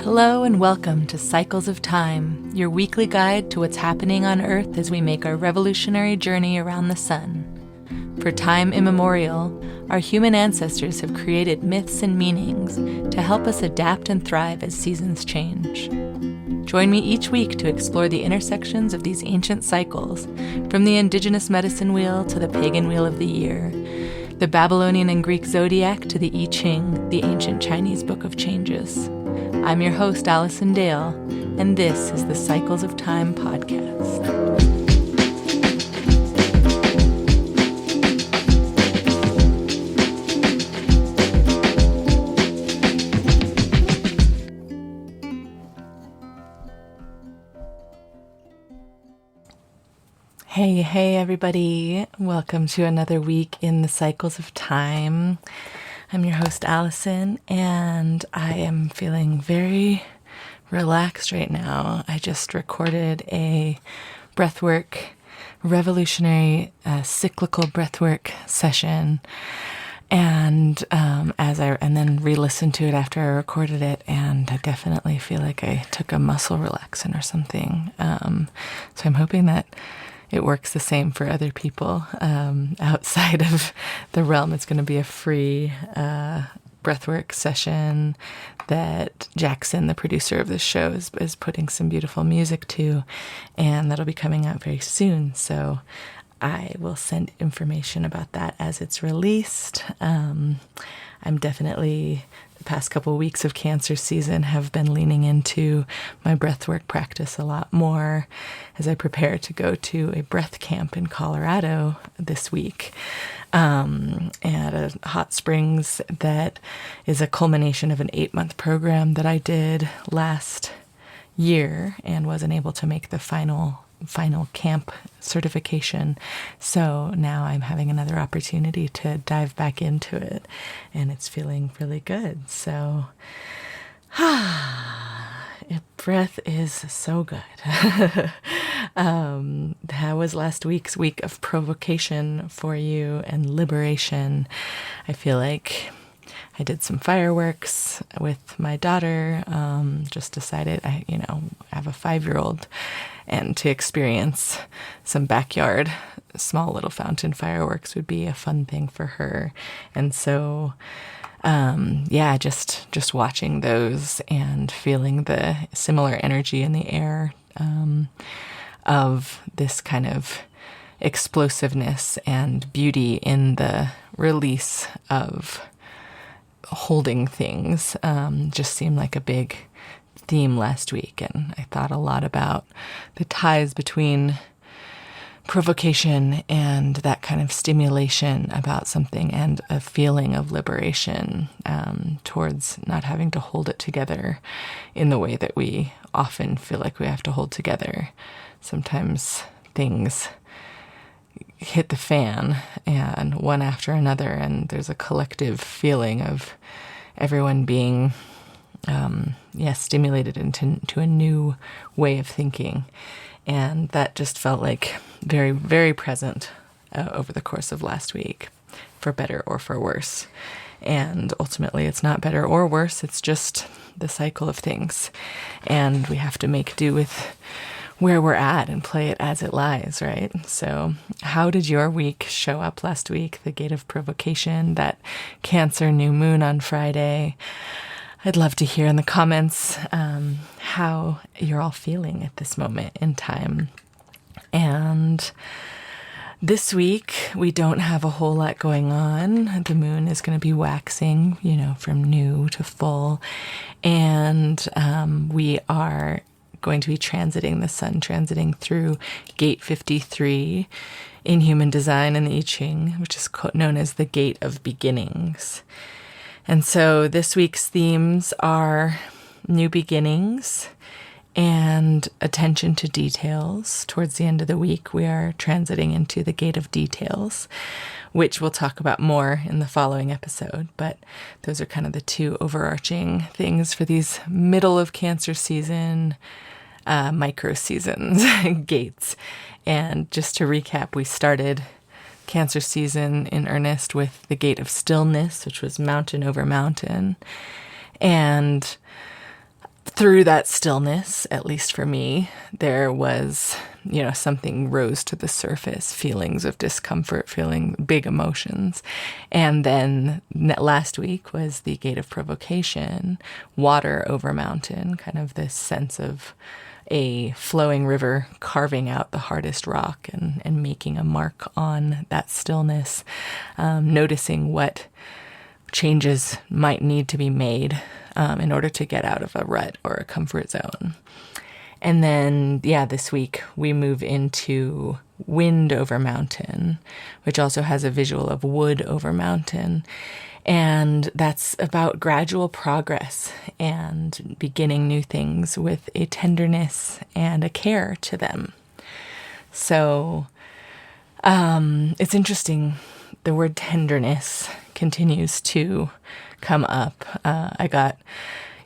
Hello and welcome to Cycles of Time, your weekly guide to what's happening on Earth as we make our revolutionary journey around the sun. For time immemorial, our human ancestors have created myths and meanings to help us adapt and thrive as seasons change. Join me each week to explore the intersections of these ancient cycles, from the indigenous medicine wheel to the pagan wheel of the year, the Babylonian and Greek zodiac to the I Ching, the ancient Chinese book of changes. I'm your host, Allison Dale, and this is the Cycles of Time podcast. Hey everybody. Welcome to another week in the Cycles of Time. I'm your host, Allison, and I am feeling very relaxed right now. I just recorded a breathwork, revolutionary, cyclical breathwork session, and then re-listened to it after I recorded it, and I definitely feel like I took a muscle relaxant or something. So I'm hoping that it works the same for other people outside of the realm. It's going to be a free breathwork session that Jackson, the producer of the show, is putting some beautiful music to, and that'll be coming out very soon. So I will send information about that as it's released. I'm definitely, the past couple of weeks of Cancer season, have been leaning into my breathwork practice a lot more as I prepare to go to a breath camp in Colorado this week at a hot springs that is a culmination of an 8-month program that I did last year and wasn't able to make the final camp certification. So now I'm having another opportunity to dive back into it, and it's feeling really good. So, breath is so good. How was last week's week of provocation for you and liberation? I feel like I did some fireworks with my daughter. Just decided I have a 5-year-old, and to experience some backyard, small little fountain fireworks would be a fun thing for her. And so, just watching those and feeling the similar energy in the air of this kind of explosiveness and beauty in the release of holding things just seemed like a big theme last week. And I thought a lot about the ties between provocation and that kind of stimulation about something and a feeling of liberation towards not having to hold it together in the way that we often feel like we have to hold together. Sometimes things hit the fan, and one after another, and there's a collective feeling of everyone being stimulated into a new way of thinking. And that just felt like very, very present over the course of last week, for better or for worse. And ultimately, it's not better or worse, it's just the cycle of things. And we have to make do with where we're at and play it as it lies, right? So how did your week show up last week? The gate of provocation, that Cancer new moon on Friday. I'd love to hear in the comments how you're all feeling at this moment in time. And this week, we don't have a whole lot going on. The moon is going to be waxing, from new to full. And we are going to be transiting the sun, transiting through gate 53 in human design in the I Ching, which is known as the gate of beginnings. And so this week's themes are new beginnings and attention to details. Towards the end of the week, we are transiting into the gate of details, which we'll talk about more in the following episode. But those are kind of the two overarching things for these middle of Cancer season, micro seasons, gates. And just to recap, we started Cancer season in earnest with the gate of stillness, which was mountain over mountain. And through that stillness, at least for me, there was, something rose to the surface, feelings of discomfort, feeling big emotions. And then last week was the gate of provocation, water over mountain, kind of this sense of a flowing river carving out the hardest rock and making a mark on that stillness, noticing what changes might need to be made in order to get out of a rut or a comfort zone. And then, this week we move into wind over mountain, which also has a visual of wood over mountain. And that's about gradual progress and beginning new things with a tenderness and a care to them. So it's interesting. The word tenderness continues to come up. I got,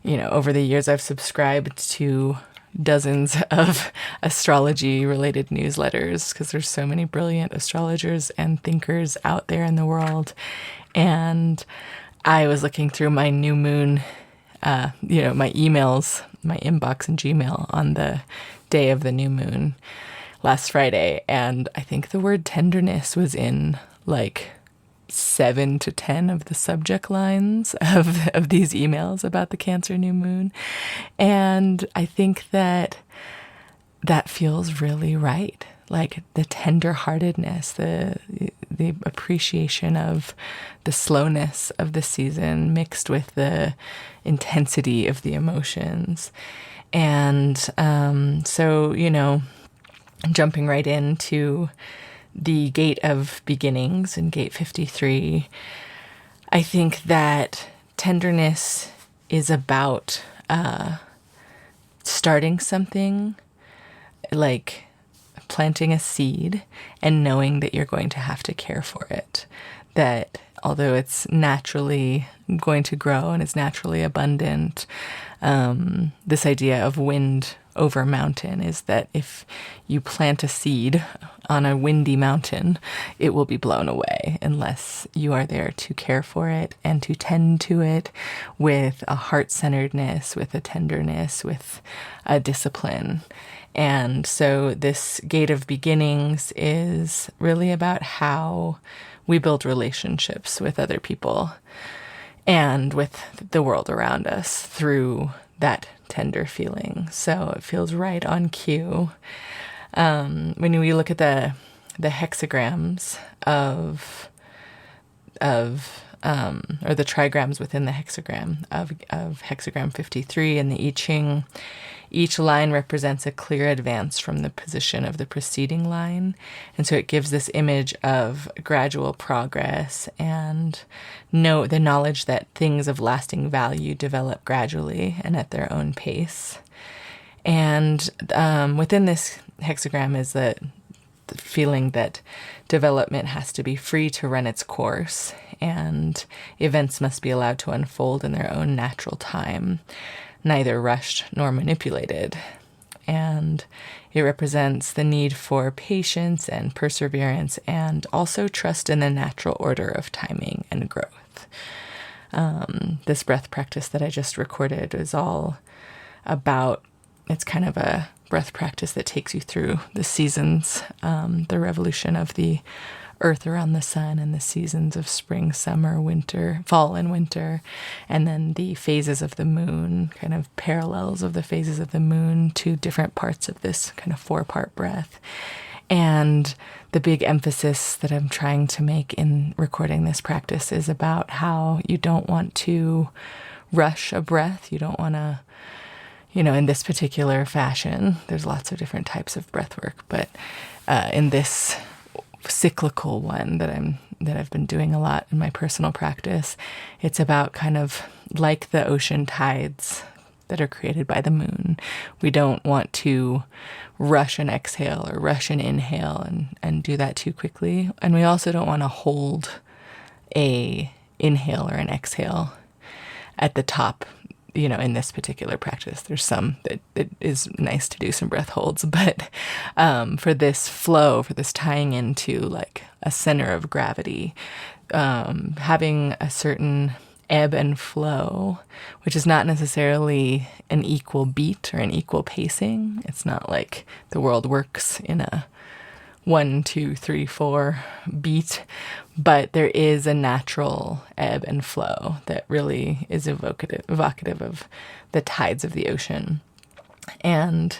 over the years, I've subscribed to dozens of astrology-related newsletters because there's so many brilliant astrologers and thinkers out there in the world. And I was looking through my new moon, my emails, my inbox and Gmail on the day of the new moon last Friday. And I think the word tenderness was in 7 to 10 of the subject lines of these emails about the Cancer new moon. And I think that feels really right. Like the tenderheartedness, the appreciation of the slowness of the season mixed with the intensity of the emotions. And so, jumping right into the gate of beginnings in gate 53, I think that tenderness is about starting something, like planting a seed and knowing that you're going to have to care for it. That although it's naturally going to grow and is naturally abundant, this idea of wind over mountain is that if you plant a seed on a windy mountain, it will be blown away unless you are there to care for it and to tend to it with a heart-centeredness, with a tenderness, with a discipline. And so this gate of beginnings is really about how we build relationships with other people and with the world around us through that tender feeling. So it feels right on cue. When we look at the hexagrams or the trigrams within the hexagram of hexagram 53 in the I Ching, each line represents a clear advance from the position of the preceding line. And so it gives this image of gradual progress and the knowledge that things of lasting value develop gradually and at their own pace. And within this hexagram is the feeling that development has to be free to run its course and events must be allowed to unfold in their own natural time, neither rushed nor manipulated. And it represents the need for patience and perseverance and also trust in the natural order of timing and growth. This breath practice that I just recorded is all about, it's kind of a breath practice that takes you through the seasons, the revolution of the earth around the sun and the seasons of spring, summer, winter, fall and winter, and then the phases of the moon, kind of parallels of the phases of the moon to different parts of this kind of 4-part breath. And the big emphasis that I'm trying to make in recording this practice is about how you don't want to rush a breath. You don't want to, in this particular fashion, there's lots of different types of breath work, but in this cyclical one that I've been doing a lot in my personal practice, it's about kind of like the ocean tides that are created by the moon. We don't want to rush an exhale or rush an inhale and do that too quickly. And we also don't want to hold a inhale or an exhale at the top. In this particular practice, there's some that it is nice to do some breath holds, but for this flow, for this tying into like a center of gravity, having a certain ebb and flow, which is not necessarily an equal beat or an equal pacing. It's not like the world works in a 1, 2, 3, 4 beat, but there is a natural ebb and flow that really is evocative of the tides of the ocean. And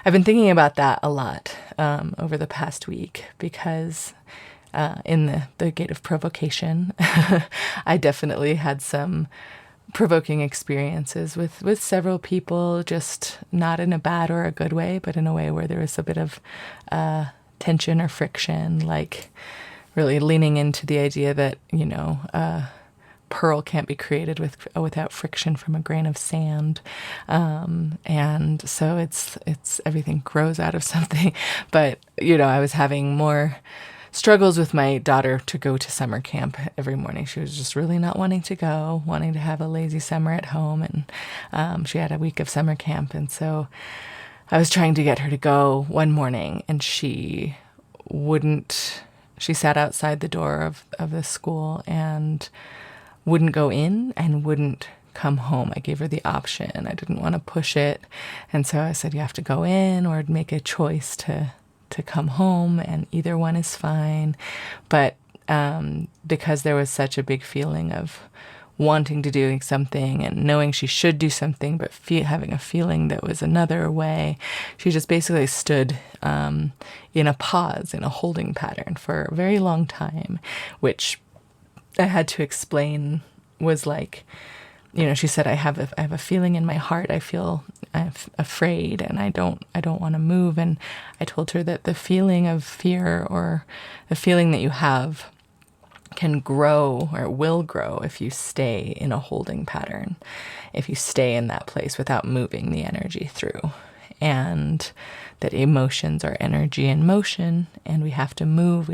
I've been thinking about that a lot over the past week, because in the gate of provocation, I definitely had some provoking experiences with several people, just not in a bad or a good way, but in a way where there was a bit of tension or friction, like really leaning into the idea that, pearl can't be created without friction from a grain of sand. And so it's everything grows out of something. But, I was having more struggles with my daughter to go to summer camp every morning. She was just really not wanting to go, wanting to have a lazy summer at home. And she had a week of summer camp. And so I was trying to get her to go one morning, and she wouldn't. She sat outside the door of the school and wouldn't go in and wouldn't come home. I gave her the option. I didn't want to push it. And so I said, you have to go in or make a choice to come home, and either one is fine. But because there was such a big feeling of wanting to do something and knowing she should do something, but having a feeling that was another way, she just basically stood in a pause, in a holding pattern for a very long time, which I had to explain was like, she said, I have a feeling in my heart. I'm afraid, and I don't want to move. And I told her that the feeling of fear, or the feeling that you have, can grow or will grow if you stay in a holding pattern, if you stay in that place without moving the energy through. And that emotions are energy in motion, and we have to move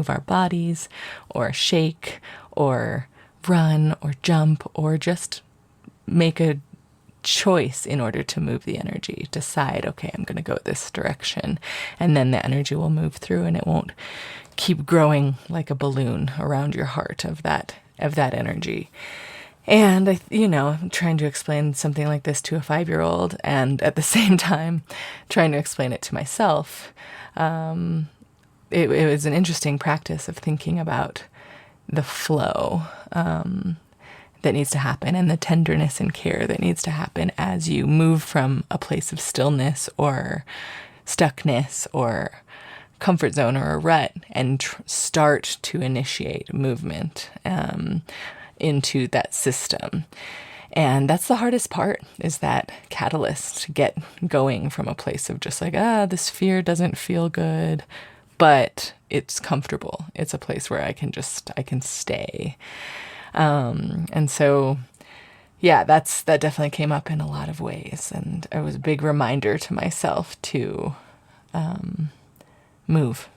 our bodies, or shake, or run, or jump, or just make a choice in order to move the energy. Decide, okay, I'm going to go this direction, and then the energy will move through, and it won't keep growing like a balloon around your heart of that energy. And I'm trying to explain something like this to a 5-year-old, and at the same time trying to explain it to myself. It was an interesting practice of thinking about the flow that needs to happen, and the tenderness and care that needs to happen as you move from a place of stillness or stuckness or comfort zone or a rut, and start to initiate movement into that system. And that's the hardest part, is that catalyst to get going from a place of just like, this fear doesn't feel good, but it's comfortable. It's a place where I can stay. And so, yeah, that definitely came up in a lot of ways. And it was a big reminder to myself to move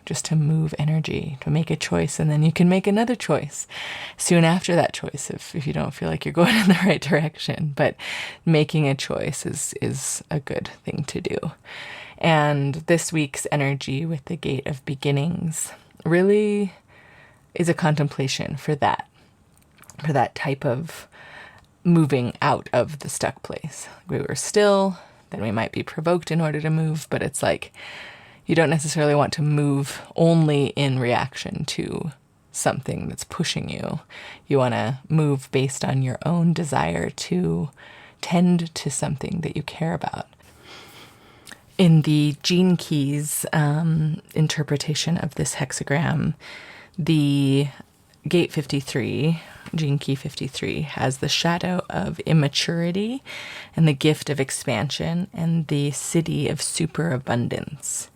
energy, to make a choice. And then you can make another choice soon after that choice if you don't feel like you're going in the right direction. But making a choice is a good thing to do. And this week's energy with the Gate of Beginnings really is a contemplation for that type of moving out of the stuck place. We were still, then we might be provoked in order to move, but it's like you don't necessarily want to move only in reaction to something that's pushing you. You want to move based on your own desire to tend to something that you care about. In the Gene Keys interpretation of this hexagram, the Gate 53, Gene Key 53, has the shadow of immaturity and the gift of expansion and the city of superabundance.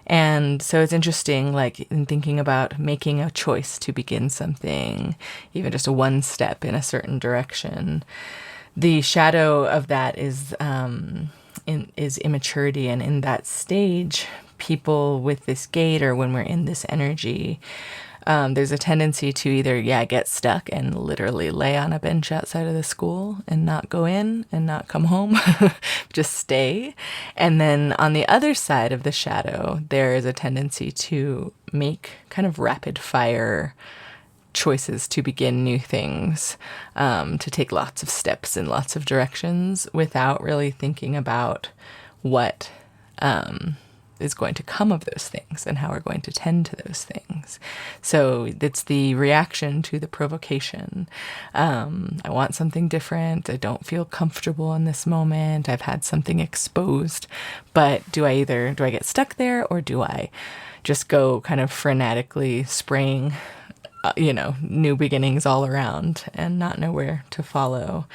And so it's interesting, like in thinking about making a choice to begin something, even just a one step in a certain direction. The shadow of that is immaturity, and in that stage, people with this gate, or when we're in this energy, there's a tendency to either, get stuck and literally lay on a bench outside of the school and not go in and not come home, just stay. And then on the other side of the shadow, there is a tendency to make kind of rapid fire choices to begin new things, to take lots of steps in lots of directions without really thinking about what is going to come of those things and how we're going to tend to those things. So it's the reaction to the provocation. I want something different. I don't feel comfortable in this moment. I've had something exposed, but do I get stuck there, or do I just go kind of frenetically spraying new beginnings all around and not know where to follow?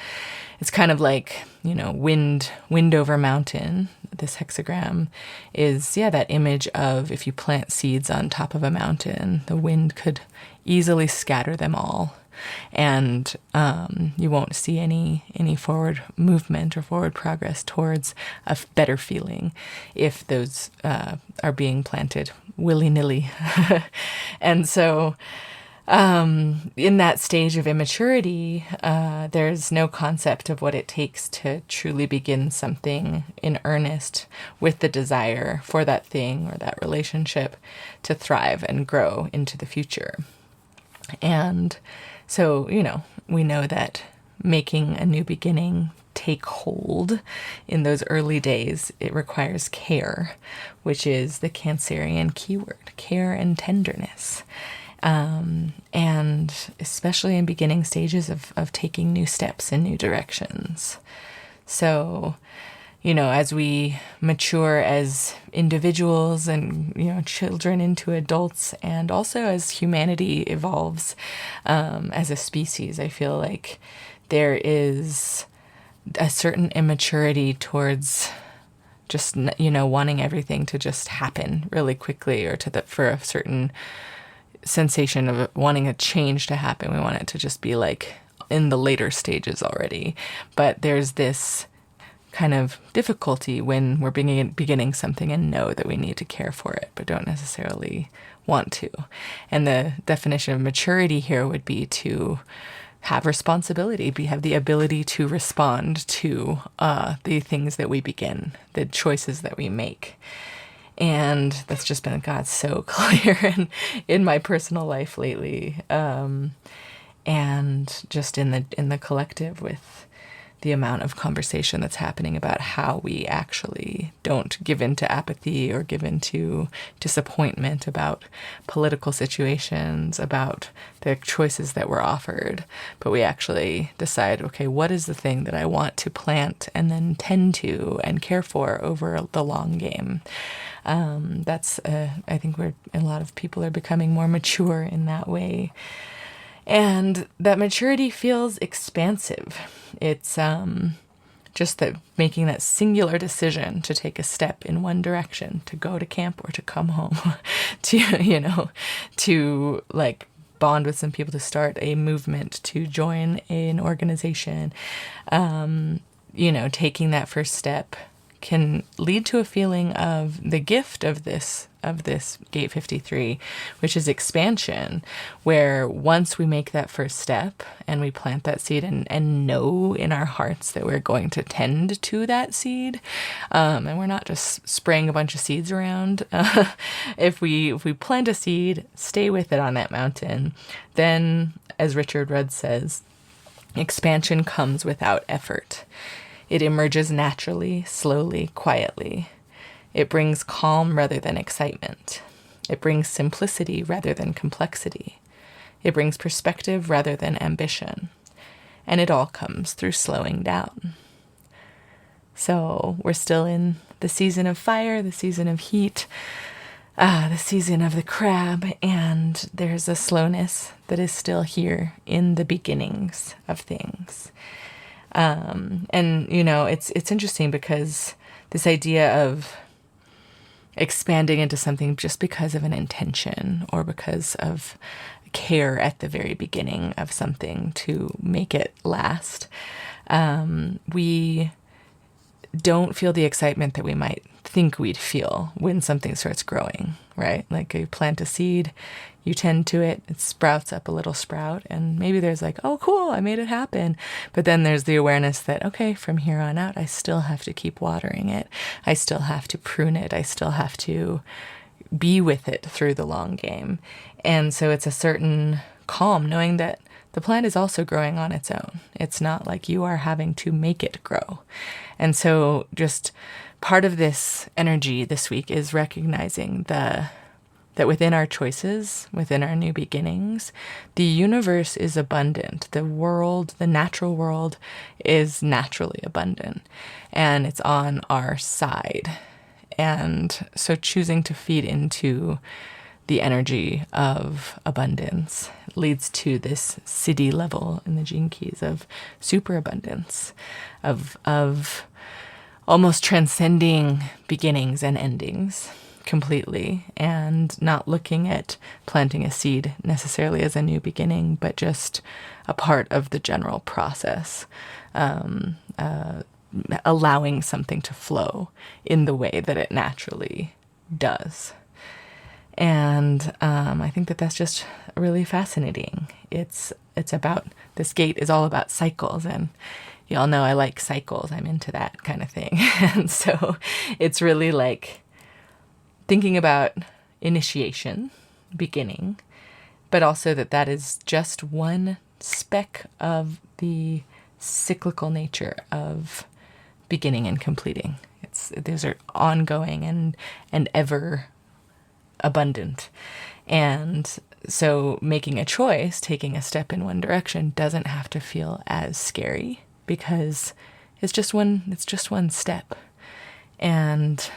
It's kind of like, wind over mountain. This hexagram is, that image of if you plant seeds on top of a mountain, the wind could easily scatter them all. And you won't see any forward movement or forward progress towards a better feeling if those are being planted willy-nilly. And so in that stage of immaturity, there's no concept of what it takes to truly begin something in earnest with the desire for that thing or that relationship to thrive and grow into the future. And so, we know that making a new beginning take hold in those early days, it requires care, which is the Cancerian keyword, care and tenderness. And especially in beginning stages of taking new steps in new directions. So, as we mature as individuals and, children into adults, and also as humanity evolves as a species, I feel like there is a certain immaturity towards just, wanting everything to just happen really quickly, or for a certain sensation of wanting a change to happen. We want it to just be like in the later stages already. But there's this kind of difficulty when we're beginning something and know that we need to care for it, but don't necessarily want to. And the definition of maturity here would be to have responsibility, have the ability to respond to the things that we begin, the choices that we make. And that's just been, God, so clear in my personal life lately, and just in the collective, with the amount of conversation that's happening about how we actually don't give in to apathy or give in to disappointment about political situations, about the choices that we're offered, but we actually decide, okay, what is the thing that I want to plant and then tend to and care for over the long game? I think a lot of people are becoming more mature in that way. And that maturity feels expansive. It's just that making that singular decision to take a step in one direction, to go to camp or to come home, to like bond with some people, to start a movement, to join an organization, taking that first step can lead to a feeling of the gift of this Gate 53, which is expansion, where once we make that first step and we plant that seed and know in our hearts that we're going to tend to that seed, and we're not just spraying a bunch of seeds around. If we plant a seed, stay with it on that mountain, then, as Richard Rudd says, expansion comes without effort. It emerges naturally, slowly, quietly. It brings calm rather than excitement. It brings simplicity rather than complexity. It brings perspective rather than ambition. And it all comes through slowing down. So we're still in the season of fire, the season of heat, the season of the crab, and there's a slowness that is still here in the beginnings of things. It's interesting because this idea of expanding into something just because of an intention or because of care at the very beginning of something to make it last, we don't feel the excitement that we might think we'd feel when something starts growing, right? Like you plant a seed, you tend to it, it sprouts up a little sprout, and maybe there's like, oh, cool, I made it happen. But then there's the awareness that, okay, from here on out, I still have to keep watering it. I still have to prune it. I still have to be with it through the long game. And so it's a certain calm, knowing that the plant is also growing on its own. It's not like you are having to make it grow. And so just part of this energy this week is recognizing that within our choices, within our new beginnings, the universe is abundant. The world, the natural world, is naturally abundant, and it's on our side. And so choosing to feed into the energy of abundance leads to this siddhi level in the gene keys of superabundance, of almost transcending beginnings and endings completely, and not looking at planting a seed necessarily as a new beginning, but just a part of the general process, allowing something to flow in the way that it naturally does. And I think that that's just really fascinating. It's about, this gate is all about cycles, and you all know I like cycles. I'm into that kind of thing. And so it's really like thinking about initiation, beginning, but also that is just one speck of the cyclical nature of beginning and completing. Those are ongoing and ever abundant. And so making a choice, taking a step in one direction, doesn't have to feel as scary, because it's just one step. And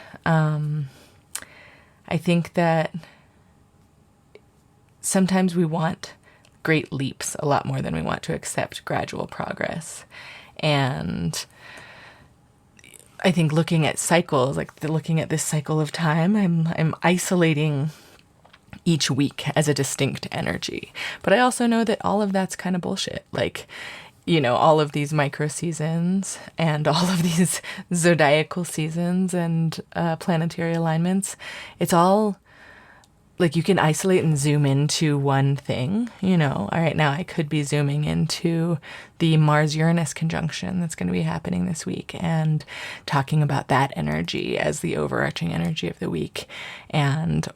I think that sometimes we want great leaps a lot more than we want to accept gradual progress. And I think looking at cycles, looking at this cycle of time, I'm isolating each week as a distinct energy. But I also know that all of that's kind of bullshit. All of these micro seasons and all of these zodiacal seasons and planetary alignments, it's all like you can isolate and zoom into one thing. All right, now I could be zooming into the Mars-Uranus conjunction that's going to be happening this week and talking about that energy as the overarching energy of the week.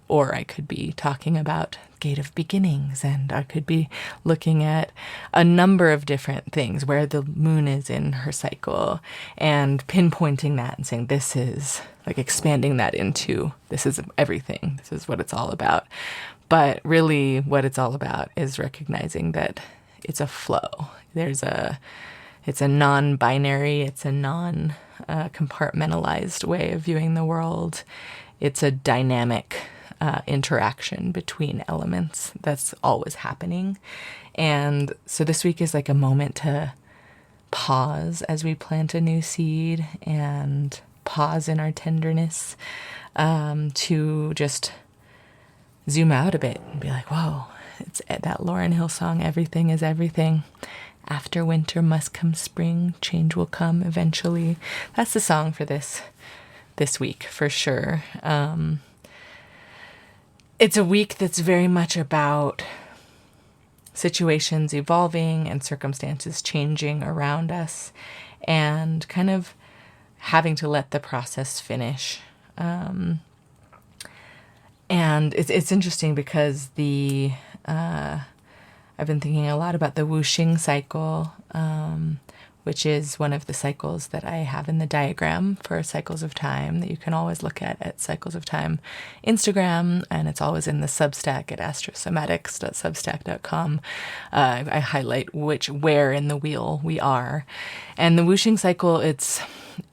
Or I could be talking about Gate of Beginnings, and I could be looking at a number of different things where the moon is in her cycle and pinpointing that and saying this is expanding that into this is everything. This is what it's all about. But really what it's all about is recognizing that it's a flow. It's a non-binary, it's a non-compartmentalized way of viewing the world. It's a dynamic interaction between elements that's always happening. And so this week is like a moment to pause as we plant a new seed and pause in our tenderness, to just zoom out a bit and be like, whoa, it's that Lauryn Hill song, everything is everything. After winter must come spring, change will come eventually. That's the song for this week for sure. It's a week that's very much about situations evolving and circumstances changing around us, and kind of having to let the process finish. And it's interesting because I've been thinking a lot about the Wu Xing cycle, which is one of the cycles that I have in the diagram for Cycles of Time that you can always look at Cycles of Time Instagram, and it's always in the Substack at astrosomatics.substack.com. I highlight where in the wheel we are. And the Wu Xing cycle, it's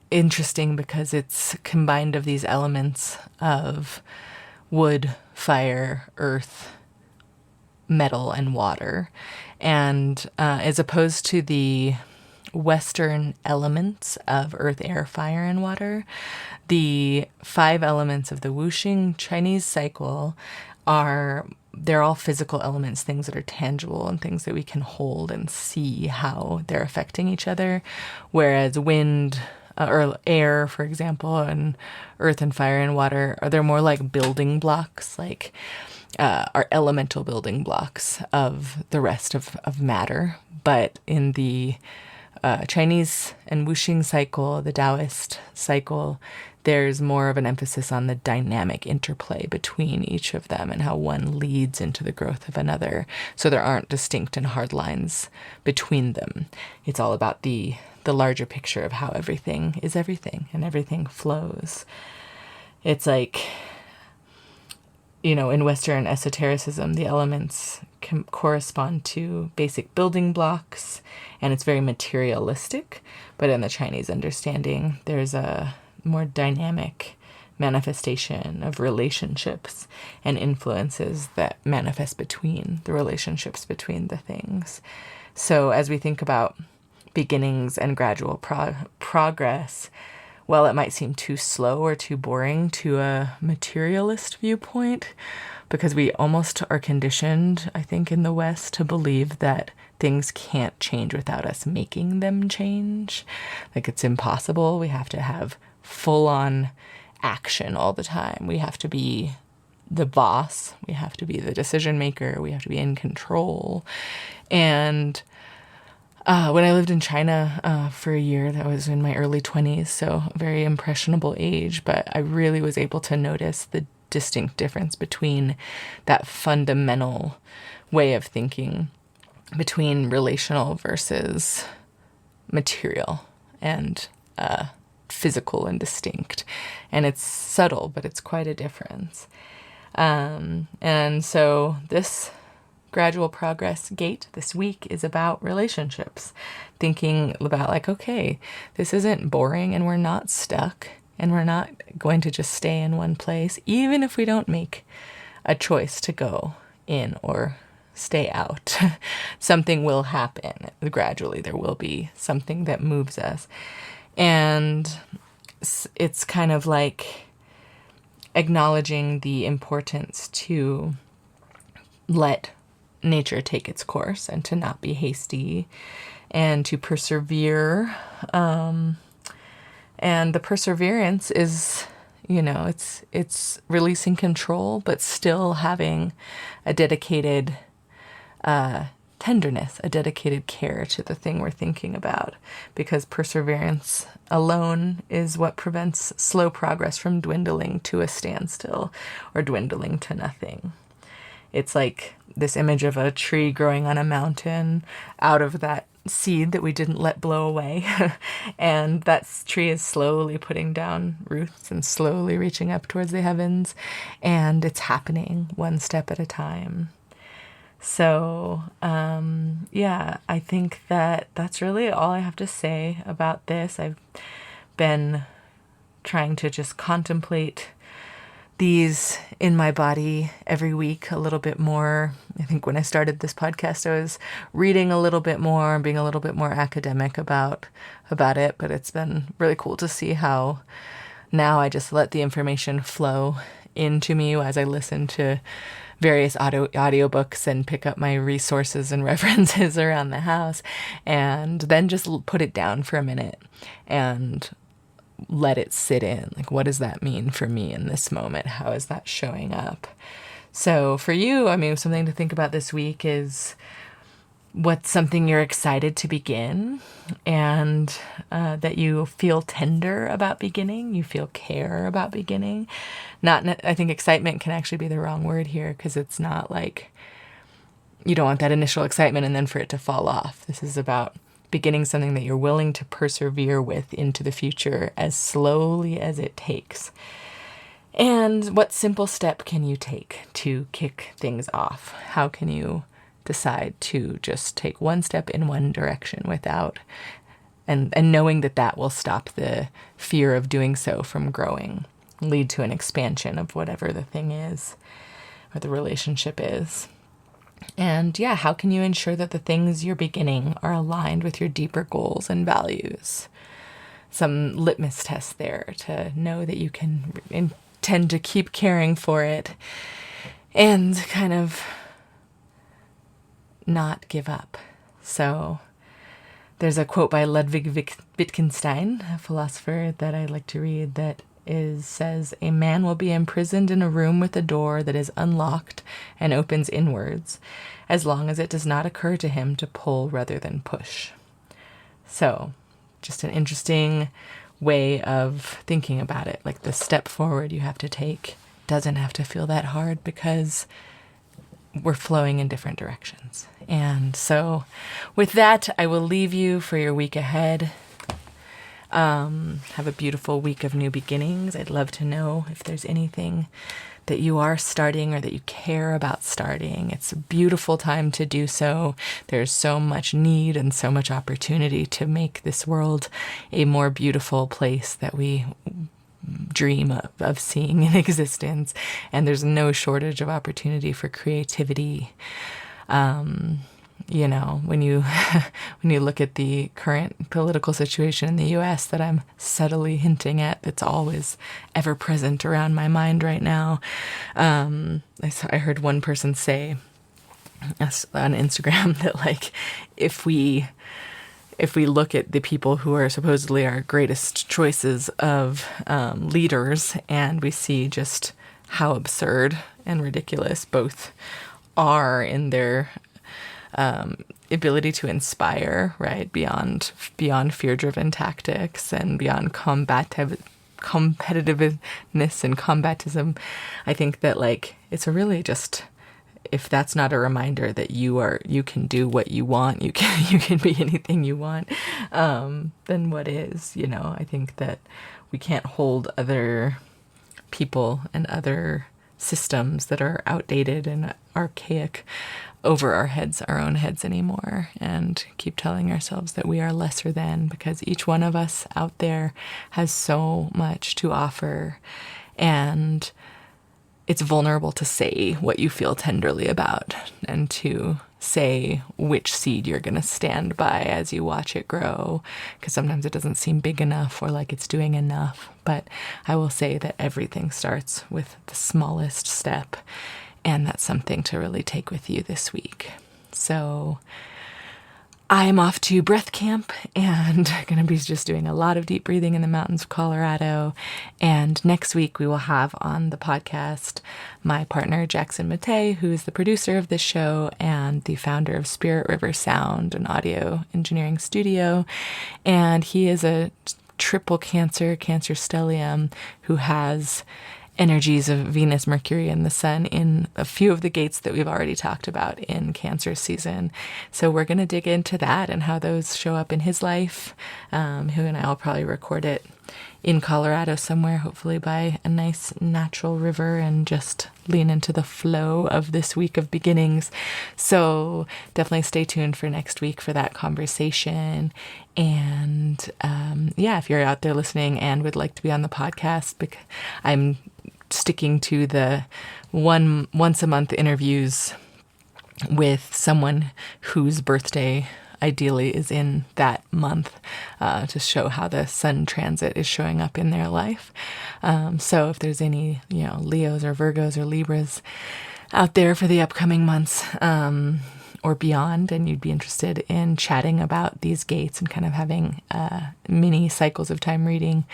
interesting because it's combined of these elements of wood, fire, earth, metal, and water. And as opposed to the Western elements of earth, air, fire, and water, the 5 elements of the Wu Xing Chinese cycle they're all physical elements, things that are tangible and things that we can hold and see how they're affecting each other. Whereas wind, or air, for example, and earth and fire and water, they're more like building blocks, are elemental building blocks of the rest of matter. But in the Chinese and Wu Xing cycle, the Taoist cycle, there's more of an emphasis on the dynamic interplay between each of them and how one leads into the growth of another. So there aren't distinct and hard lines between them. It's all about the larger picture of how everything is everything and everything flows. It's like, in Western esotericism, the elements can correspond to basic building blocks, and it's very materialistic. But in the Chinese understanding, there's a more dynamic manifestation of relationships and influences that manifest between the relationships between the things. So as we think about beginnings and gradual progress, well, it might seem too slow or too boring to a materialist viewpoint, because we almost are conditioned, I think, in the West to believe that things can't change without us making them change. Like it's impossible. We have to have full-on action all the time. We have to be the boss. We have to be the decision maker. We have to be in control. And when I lived in China for a year, that was in my early 20s, so a very impressionable age, but I really was able to notice the distinct difference between that fundamental way of thinking between relational versus material and physical and distinct. And it's subtle, but it's quite a difference. And so this gradual progress gate this week is about relationships, thinking about like, okay, this isn't boring and we're not stuck and we're not going to just stay in one place, even if we don't make a choice to go in or stay out. Something will happen gradually. There will be something that moves us. And it's kind of like acknowledging the importance to let nature take its course and to not be hasty and to persevere. And the perseverance is, it's releasing control, but still having a dedicated tenderness, a dedicated care to the thing we're thinking about, because perseverance alone is what prevents slow progress from dwindling to a standstill or dwindling to nothing. It's like this image of a tree growing on a mountain out of that seed that we didn't let blow away. And that tree is slowly putting down roots and slowly reaching up towards the heavens. And it's happening one step at a time. So, I think that's really all I have to say about this. I've been trying to just contemplate these in my body every week a little bit more. I think when I started this podcast, I was reading a little bit more and being a little bit more academic about it, but it's been really cool to see how now I just let the information flow into me as I listen to various audiobooks and pick up my resources and references around the house, and then just put it down for a minute and let it sit in. Like, what does that mean for me in this moment? How is that showing up? So for you, something to think about this week is what's something you're excited to begin, and that you feel tender about beginning, you feel care about beginning. I think excitement can actually be the wrong word here, because it's not like you don't want that initial excitement and then for it to fall off. This is about beginning something that you're willing to persevere with into the future as slowly as it takes. And what simple step can you take to kick things off? How can you decide to just take one step in one direction without, and knowing that will stop the fear of doing so from growing, lead to an expansion of whatever the thing is or the relationship is. And how can you ensure that the things you're beginning are aligned with your deeper goals and values? Some litmus tests there to know that you can intend to keep caring for it and kind of not give up. So there's a quote by Ludwig Wittgenstein, a philosopher that I like to read, that says, "A man will be imprisoned in a room with a door that is unlocked and opens inwards, as long as it does not occur to him to pull rather than push." So just an interesting way of thinking about it. Like the step forward you have to take doesn't have to feel that hard because we're flowing in different directions. And so with that, I will leave you for your week ahead. Have a beautiful week of new beginnings. I'd love to know if there's anything that you are starting or that you care about starting. It's a beautiful time to do so. There's so much need and so much opportunity to make this world a more beautiful place that we dream of seeing in existence. And there's no shortage of opportunity for creativity. You know, when you when you look at the current political situation in the U.S. that I'm subtly hinting at, that's always ever present around my mind right now. I heard one person say on Instagram that, like, if we look at the people who are supposedly our greatest choices of leaders, and we see just how absurd and ridiculous both are in their ability to inspire, right? Beyond fear-driven tactics and beyond competitiveness and combatism. I think that, like, it's a really just, if that's not a reminder that you can do what you want, you can be anything you want, then what is? You know, I think that we can't hold other people and other systems that are outdated and archaic over our own heads anymore, and keep telling ourselves that we are lesser than, because each one of us out there has so much to offer, and it's vulnerable to say what you feel tenderly about and to say which seed you're going to stand by as you watch it grow, because sometimes it doesn't seem big enough or like it's doing enough. But I will say that everything starts with the smallest step, and that's something to really take with you this week. So I'm off to breath camp and going to be just doing a lot of deep breathing in the mountains of Colorado. And next week we will have on the podcast my partner, Jackson Matei, who is the producer of this show and the founder of Spirit River Sound, an audio engineering studio. And he is a triple Cancer stellium who has energies of Venus, Mercury, and the Sun in a few of the gates that we've already talked about in Cancer season. So we're going to dig into that and how those show up in his life. Who and I will probably record it in Colorado somewhere, hopefully by a nice natural river, and just lean into the flow of this week of beginnings. So definitely stay tuned for next week for that conversation. And if you're out there listening and would like to be on the podcast, I'm sticking to the once a month interviews with someone whose birthday ideally is in that month, to show how the sun transit is showing up in their life. So if there's any, Leos or Virgos or Libras out there for the upcoming months, or beyond, and you'd be interested in chatting about these gates and kind of having mini cycles of time reading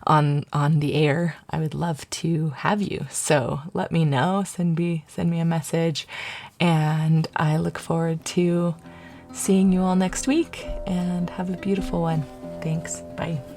on the air, I would love to have you. So let me know, send me a message, and I look forward to seeing you all next week, and have a beautiful one. Thanks. Bye.